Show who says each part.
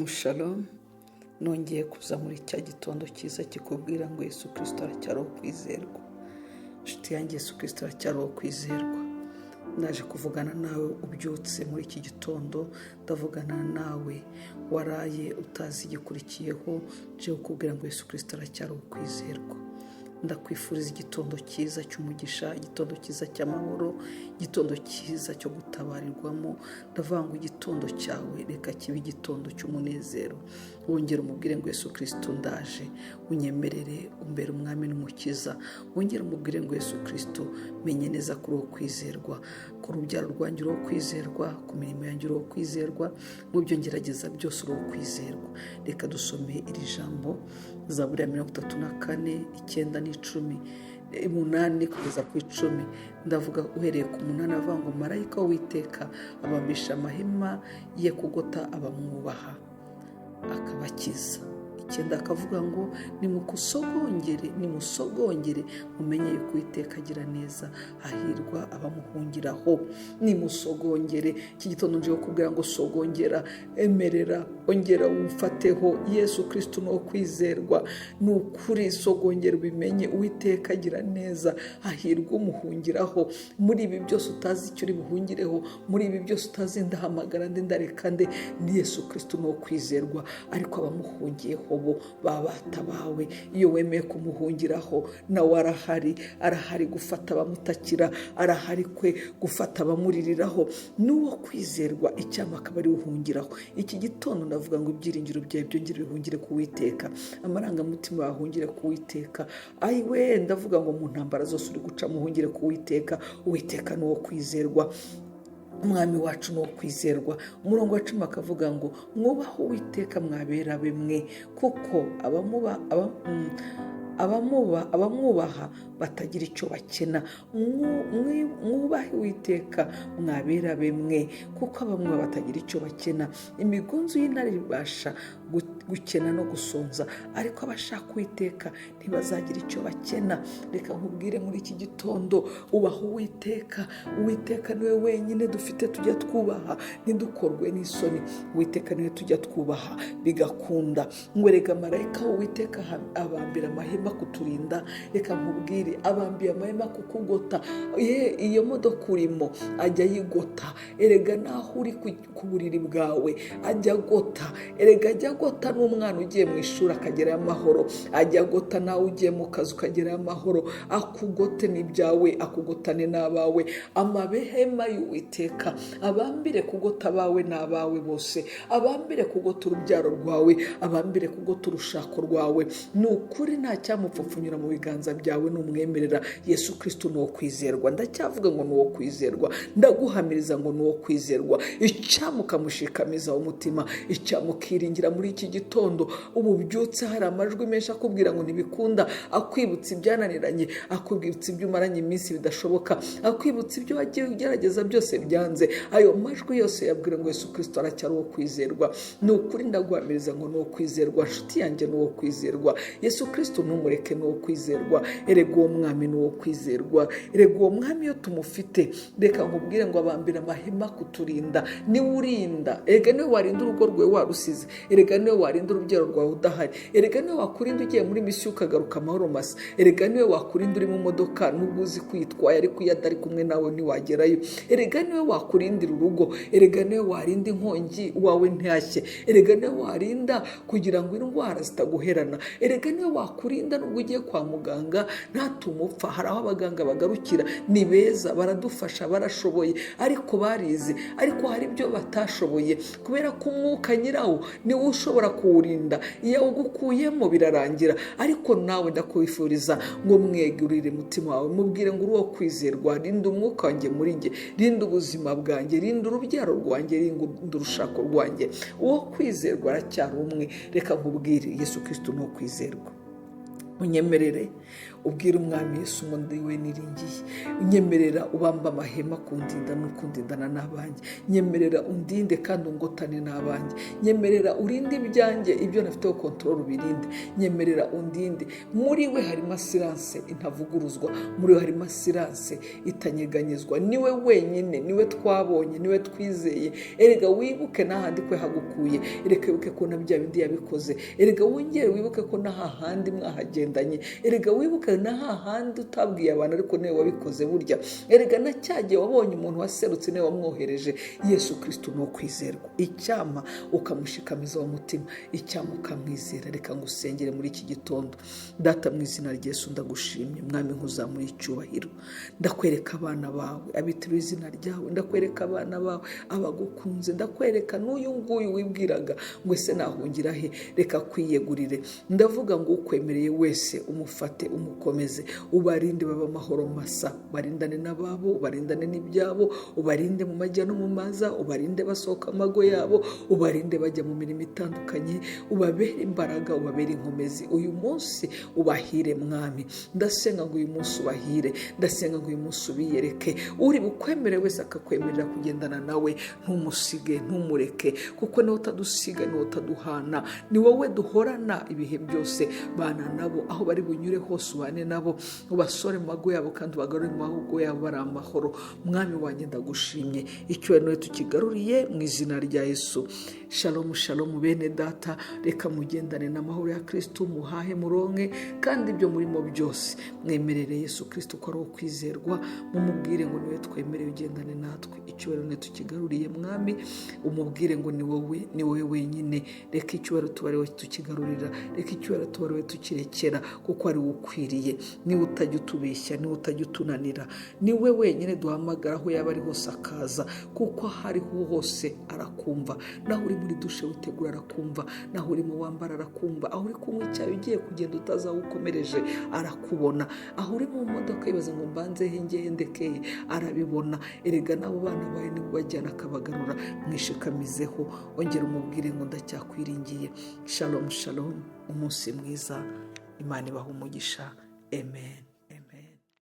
Speaker 1: Shalom, nongeye kuza muri cya gitondo cyiza kikubwira ngo Yesu Kristo aracyariho kwizerwa. Inshuti yanjye, Yesu Kristo aracyariho kwizerwa. Naje kuvugana nawe ubyutse muri iki gitondo, ndavugana nawe waraye utazi igikurikiyeho, nje kukubwira ngo Yesu Kristo aracyariho kwizerwa. Ndakwifuriza igitondo cyiza cy'umugisha, igitondo cyiza cy'amahoro, igitondo cyiza cyo gutabarirwamo. Ndavuga ngo igitondo cyawe reka kibe igitondo cy'umunezero. Wongere umubwire ngo Yesu Kristo ndaje, unyemerere umbere umwami n'umukiza. Wongere umubwire ngo Yesu Kristo menye neza kuri uwo kwizerwa, ku rubyaro rwanjye uri kwizerwa, ku mirimo yanjye uri kwizerwa, mu byo ngerageza byose uri kwizerwa. Reka dusome iri jambo, Zaburi ya 34, 9 n'icumi, 8 kugeza ku 10. Ndavuga uhereye ku 8 avuga ngo marayika w'Uwiteka abambisha amahema ye kugota abamwubaha akabakiza. 9 akavuga ngo nimusogongere mumenye yuko Uwiteka agira neza, hahirwa abamuhungiraho. Nimusogongere. Iki gitondo nje kukubwira ngo sogongera, emerera, ongera umfateho. Yesu Kristo no kwizerwa, nukuri sogongera ubimenye Uwiteka agira neza, hahirwa umuhungiraho. Muri ibi byose utazi icyo uri buhungireho, muri ibi byose utazi ndahamagara ndareka nde, ni Yesu Kristo no kwizerwa. Ariko abamuhungiyeho bo babatabawe. Iyo wemeye kumuhungiraho, nawe arahari gufata abamutakira, arahari kwe gufata abamuririraho. Nuwo kwizerwa, icyama akaba ari uhungiraho. Iki gitondo ndavuga ngo ibyiringiro byawe byongere bihungire ku Uwiteka, amarangamutima bahungire ku Uwiteka. Ayiwe, ndavuga ngo mu ntambara zose uri guca muhungire ku Uwiteka. Uwiteka nuwo kwizerwa, umwami wacu no kwizerwa. Umurongo wa 10 akavuga ngo mwubahe Uwiteka mwabera bemwe, kuko abamwubaha batagira icyo bakena. Mwubahe Uwiteka mwabera bemwe, kuko abamwubaha batagira icyo bakena. Imigunzu y'intare ibasha gukena no gusonza, ariko abashaka Uwiteka ntibazagira icyo bakena. Reka nkubwire muri iki gitondo, ubaha Uwiteka. Uwiteka niwe wenyine dufite tujya twubaha, ntidukorwe n'isoni. Uwiteka niwe tujya twubaha bigakunda. Ngwereka marayika Uwiteka abambira amahema kuturinda. Reka nkubwire, abambiye amahema kukugota. Iyo modoka urimo ajya yigota. Erega naho uri ku buriri bwawe ajya gota. Erega ajya gota n'umwana ugiye mu ishuri akagerayo amahoro, ajya gota nawe ugiye mu kazi ukagerayo amahoro. Akugote n'ibyawe, akugotane n'abawe. Amahema y'Uwiteka abambire kugota abawe n'abawe bose, abambire kugota urubyaro rwawe, abambire kugota urushako rwawe. Ni ukuri nta cyamupfupfunyura mu biganza byawe n'umwemerera. Yesu Kristo nuwo kwizerwa. Ndacyavuga ngo nuwo kwizerwa, ndaguhamiriza ngo nuwo kwizerwa. Icyamukamushikamiza umutima, icyamukiringira muri iki gitondo. Ubu byutse hari amajwi menshi akubwira ngo ntibikunda, akwibutsa ibyananiranye, akwibutsa ibyo umaranye iminsi bidashoboka, akwibutsa ibyo wagiye ugerageza byose byanze. Ayo majwi yose yabwira ngo Yesu Kristo aracyari uwo kwizerwa. Ni ukuri ndaguhamiriza ngo nuwo kwizerwa. Nshuti yanjye nuwo kwizerwa. Yesu Kristo numureke nuwo kwizerwa. Erega uwo mwami nuwo kwizerwa. Erega uwo mwami iyo tumufite, reka nkubwire ngo abambira amahema kuturinda. Niwe urinda. Erega niwe warinda urugo rwawe warusize. Erega niwe warinda urubyaro rwawe udahari. Erega niwe wakurinda ugiye muri misiyo ukagaruka amahoro masa. Erega niwe wakurinda uri mu modoka n'ubwo uzi kwitwaye, ariko iyo atari kumwe nawe ntiwagerayo. Erega niwe wakurindira urugo. Erega niwe warinda inkongi wawe ntihashye. Erega niwe warinda kugira ngo indwara zitaguherana. Erega niwe wakurinda n'ubwo ugiye kwa muganga ntatumupfa. Hari aho abaganga bagarukira, ni beza, baradufasha, barashoboye, ariko barize, ariko hari ibyo batashoboye, kubera ko umwuka nyirawo niwe ushobora kuwurinda. Iyo ugukuyemo birarangira. Ariko nawe ndakwifuriza ngo mwegurire umutima wawe, mubwire ngo uri uwo kwizerwa. Rinda umwuka wanjye muri njye, rinda ubuzima bwanjye, rinda urubyaro rwanjye, rinda urushako rwanjye. Uwo kwizerwa aracyari umwe. Reka nkubwire, Yesu Kristo ni uwo kwizerwa. Unyemerere ubwire umwami Yesu ngo ndiwe niringiye. Nyemerera ubamba amahema kundinda no kundindana n'abanjye. Nyemerera undinde kandi ungotane n'abanjye. Nyemerera urinde ibyanjye, ibyo nafiteho kontrol ubirinde. Nyemerera undinde. Muri we harimo asiranse intavuguruzwa, muri we harimo asiranse itanyeganyezwa. Niwe wenyine, niwe twabonye, niwe twizeye. Erega wibuke n'ahandi kwe hagukuye, erega wibuke ko na bya bindi yabikoze, erega wongere wibuke ko n'ahandi mwahagendanye, erega wibuke n'ahandi utabwiye abantu ariko niwe wabikoze burya, erega na cyagiye wabonye umuntu waserutse niwe wamwohereje. Yesu Kristo ni ukwizerwa. Icyama ukamushikamiza mu mutima, icyama ukamwizera. Reka ngusengere muri iki gitondo. Data, mu izina rya Yesu ndagushimye, mwami nkuzamura icyubahiro. Ndakwereka abana bawe abitiriwe izina ryawe, ndakwereka abana bawe abagukunze, ndakwereka n'uyu nguyu wibwiraga ngo ese nahungira he. Reka kwiyegurire. Ndavuga ngo ukwemereye wese umufate, umukomeze, ubarinde baba amahoro masa, barindane n'ababo, ubarindane n'ibyabo, ubarinde mu majya no mu maza, ubarinde basohoka amago yabo, ubarinde bajya mu mirimo itandukanye, ubabere imbaraga, ubabere inkomezi. Uyu munsi ubahire mwami. Ndasenga ngo uyu munsi ubahire, ndasenga ngo uyu munsi ubiyereke. Uri bukwemere wese akakwemerera kugendana nawe, ntumusige, ntumureke, kuko niwe utadusiga, niwe utaduhana, ni wowe duhorana ibihe byose. Bana nabo aho bari bunyure hose, ubane nabo, ubasore mu mago yabo kandi ubagarure mu mago yabo bari amahoro. Mwami wanjye ndagushimye, icyubahiro niwe tukigaruriye mu izina rya Yesu. Shalom shalom bene data, reka mugendane n'amahoro ya Kristo, muhahe muronke, kandi ibyo murimo byose mwemerere Yesu Kristo ko ari uwo kwizerwa. Mumubwire ngo niwe twemereye ugendane natwe, icyubahiro niwe tukigaruriye mwami. Umubwire ngo ni wowe wenyine. Reka icyubahiro tuba ari wowe tukigarurira, reka icyubahiro tuba ari wowe tukirekera, kuko ari wowe ukwiriye. Niwe utajya utubeshya, niwe utajya utunanira, niwe wenyine duhamagara aho yaba ari hose akaza, kuko aho ariho hose arakumva. Naho uri muri dushe witegura arakumva, naho uri mu wambara arakumva, aho uri kunywa icyayi ugiye kugenda utazawukomereje arakubona, aho uri mu modoka yibaza ngo mbanze hengeye ndekeye arabibona. Erega n'abo bana bawe nibo bajyana akabagarura, mwishikamizeho, ongera umubwire ngo ndacyakwiringiye. Shalom shalom, umunsi mwiza, Imana ibaha umugisha. Amen.